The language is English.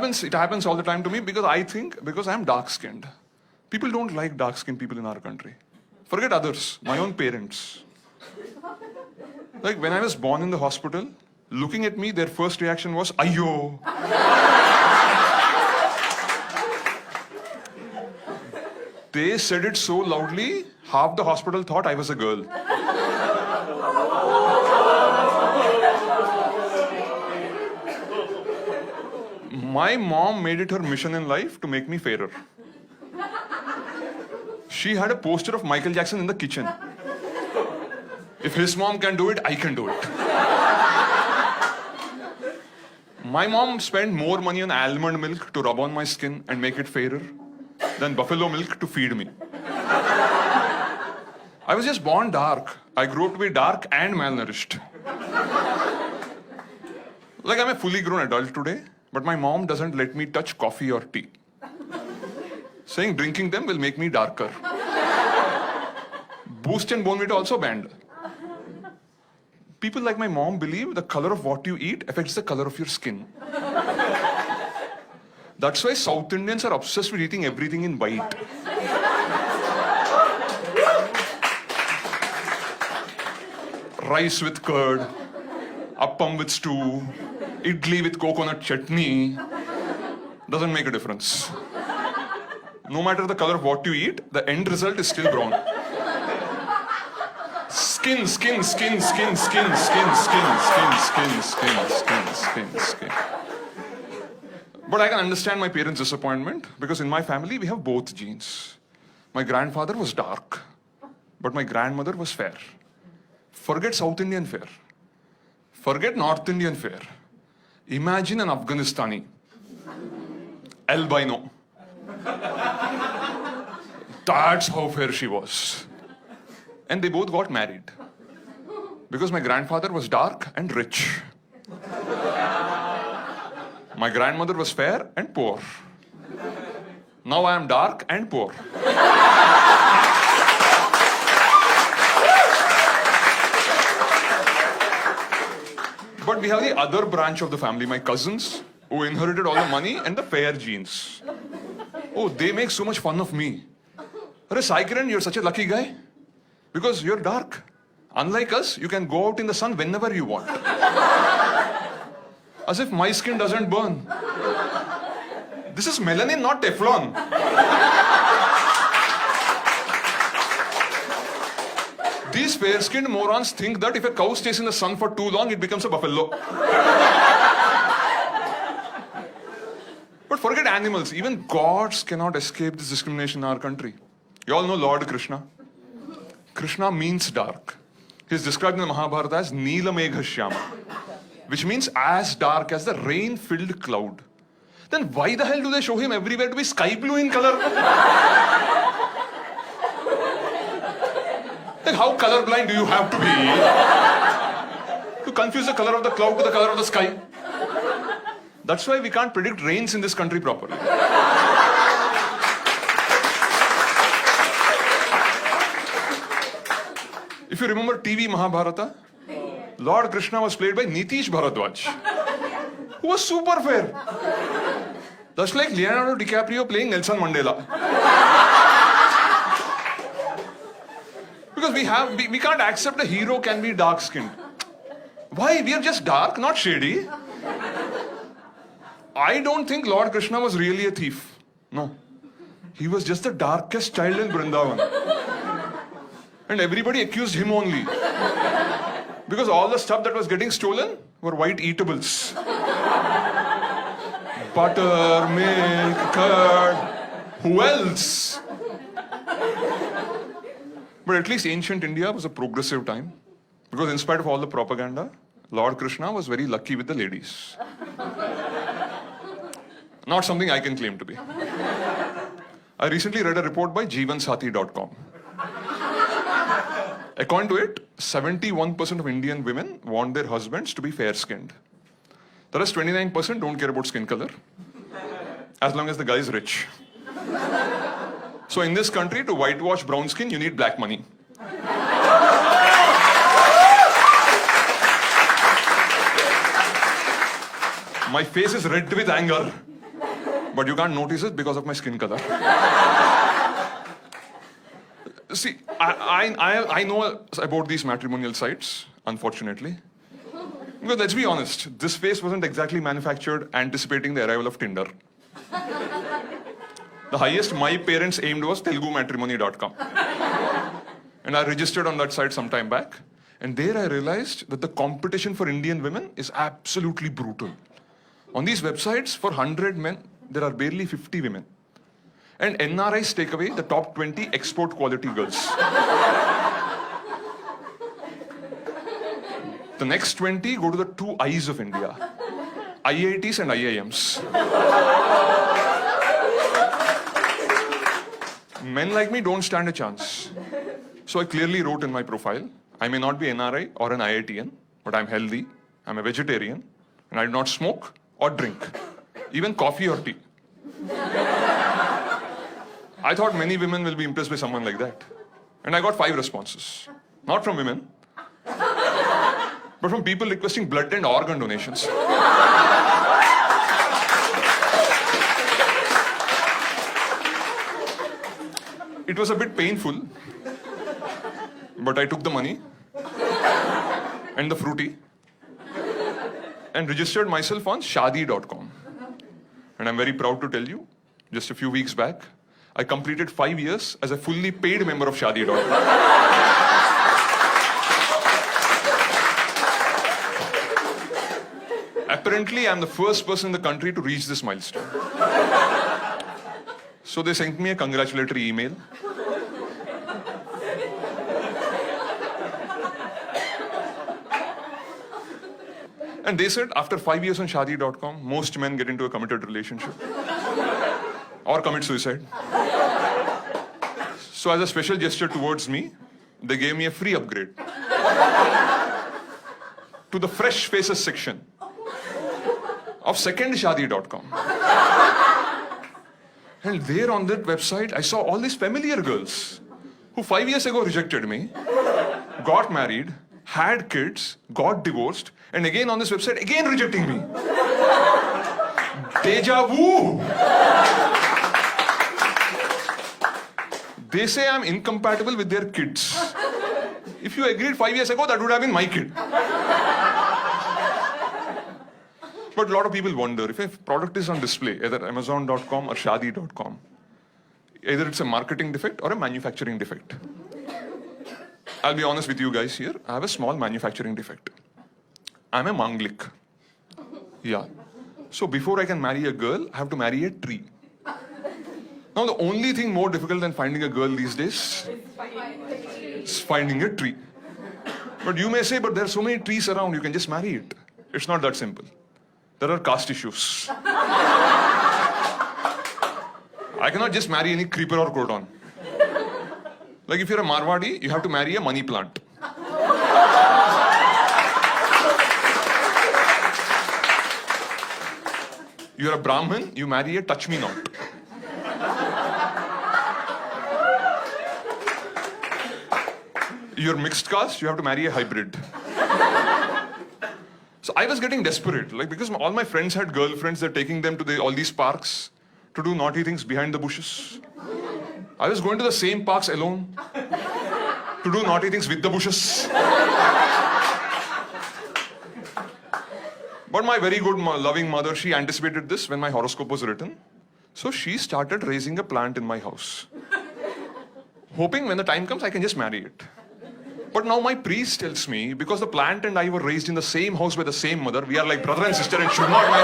happens all the time to me because I am dark skinned. People don't like dark skinned people in our country. Forget others, my own parents. Like when I was born in the hospital, looking at me, their first reaction was, Ayyo. They said it so loudly, half the hospital thought I was a girl. My mom made it her mission in life to make me fairer. She had a poster of Michael Jackson in the kitchen. If his mom can do it, I can do it. My mom spent more money on almond milk to rub on my skin and make it fairer than buffalo milk to feed me. I was just born dark. I grew up to be dark and malnourished. Like I'm a fully grown adult today, but my mom doesn't let me touch coffee or tea. Saying drinking them will make me darker. Boost and Bonvita also banned. People like my mom believe the color of what you eat affects the color of your skin. That's why South Indians are obsessed with eating everything in white. Rice with curd, appam with stew, idli with coconut chutney. Doesn't make a difference. No matter the color of what you eat, the end result is still brown. Skin. But I can understand my parents' disappointment because in my family we have both genes. My grandfather was dark, but my grandmother was fair. Forget South Indian fair. Forget North Indian fair. Imagine an Afghanistani. Albino. That's how fair she was. And they both got married. Because my grandfather was dark and rich. My grandmother was fair and poor. Now I am dark and poor. But we have the other branch of the family, my cousins, who inherited all the money and the fair genes. Oh, they make so much fun of me. Arey Sai Kiran, you're such a lucky guy. Because you're dark. Unlike us, you can go out in the sun whenever you want. As if my skin doesn't burn. This is melanin, not Teflon. These fair-skinned morons think that if a cow stays in the sun for too long, it becomes a buffalo. But forget animals. Even gods cannot escape this discrimination in our country. You all know Lord Krishna. Krishna means dark. He is described in the Mahabharata as Neela Megha which means as dark as the rain-filled cloud. Then why the hell do they show him everywhere to be sky blue in color? Like how colorblind do you have to be to confuse the color of the cloud to the color of the sky? That's why we can't predict rains in this country properly. If you remember TV Mahabharata, Lord Krishna was played by Nitish Bharadwaj, who was super fair. That's like Leonardo DiCaprio playing Nelson Mandela. Because we can't accept a hero can be dark-skinned. Why? We are just dark, not shady. I don't think Lord Krishna was really a thief. No. He was just the darkest child in Vrindavan. And everybody accused him only. Because all the stuff that was getting stolen were white eatables. Butter, milk, curd. Who else? But at least ancient India was a progressive time. Because in spite of all the propaganda, Lord Krishna was very lucky with the ladies. Not something I can claim to be. I recently read a report by jeevansathi.com. According to it, 71% of Indian women want their husbands to be fair-skinned. The rest 29% don't care about skin color, as long as the guy is rich. So in this country, to whitewash brown skin, you need black money. My face is red with anger. But you can't notice it because of my skin color. See, I know about these matrimonial sites, unfortunately. Because let's be honest, this face wasn't exactly manufactured anticipating the arrival of Tinder. The highest my parents aimed was telugumatrimony.com. And I registered on that site some time back. And there I realized that the competition for Indian women is absolutely brutal. On these websites, for 100 men, there are barely 50 women. And NRIs take away the top 20 export quality girls. The next 20 go to the two eyes of India, IITs and IIMs. Men like me don't stand a chance. So I clearly wrote in my profile, I may not be NRI or an IITian, but I'm healthy, I'm a vegetarian, and I do not smoke or drink, even coffee or tea. I thought many women will be impressed by someone like that. And I got 5 responses. Not from women, but from people requesting blood and organ donations. It was a bit painful, but I took the money and the fruity and registered myself on Shaadi.com. And I'm very proud to tell you, just a few weeks back, I completed 5 years as a fully paid member of Shaadi.com. Apparently, I'm the first person in the country to reach this milestone. So they sent me a congratulatory email. And they said, after 5 years on Shaadi.com, most men get into a committed relationship or commit suicide. So as a special gesture towards me, they gave me a free upgrade to the Fresh Faces section of second Shaadi.com. And there on that website, I saw all these familiar girls who 5 years ago rejected me, got married, had kids, got divorced, and again on this website, again rejecting me. Deja vu! They say I'm incompatible with their kids. If you agreed 5 years ago, that would have been my kid. But a lot of people wonder, if a product is on display, either Amazon.com or Shaadi.com, either it's a marketing defect or a manufacturing defect. I'll be honest with you guys here, I have a small manufacturing defect. I'm a Manglik. Yeah. So before I can marry a girl, I have to marry a tree. Now the only thing more difficult than finding a girl these days is finding a tree. But you may say, but there are so many trees around, you can just marry it. It's not that simple. There are caste issues. I cannot just marry any creeper or crouton. Like if you're a Marwadi, you have to marry a money plant. You're a Brahmin, you marry a touch-me-not. You're mixed caste, you have to marry a hybrid. So I was getting desperate, like because all my friends had girlfriends, they're taking them to all these parks to do naughty things behind the bushes. I was going to the same parks alone to do naughty things with the bushes. But my very good, loving mother, she anticipated this when my horoscope was written. So she started raising a plant in my house, hoping when the time comes, I can just marry it. But now my priest tells me, because the plant and I were raised in the same house by the same mother, we are like brother and sister and should not marry.